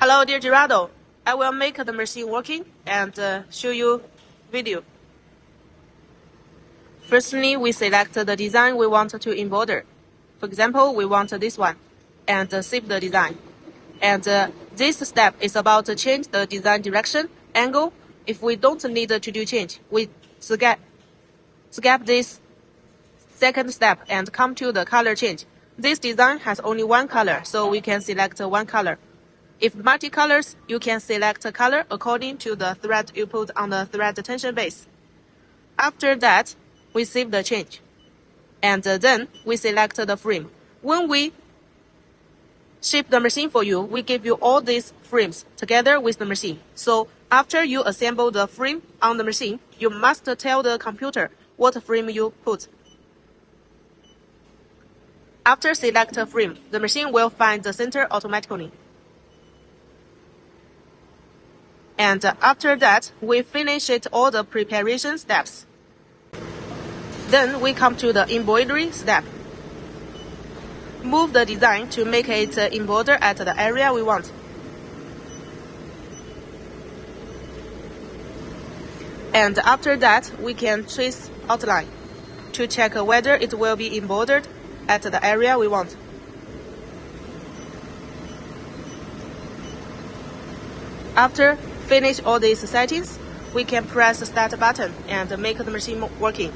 Hello, dear Gerardo. I will make the machine working and show you video. Firstly, we select the design we want to embroider. For example, we want this one, and save the design. And this step is about to change the design direction, angle. If we don't need to do change, we skip this second step and come to the color change. This design has only one color, so we can select one color. If multi-colors, you can select a color according to the thread you put on the thread tension base. After that, we save the change. And then we select the frame. When we ship the machine for you, we give you all these frames together with the machine. So after you assemble the frame on the machine, you must tell the computer what frame you put. After select a frame, the machine will find the center automatically. And after that, we finish all the preparation steps. Then we come to the embroidery step. Move the design to make it embroider at the area we want. And after that, we can trace outline to check whether it will be embroidered at the area we want. After finish all these settings, we can press the start button and make the machine working.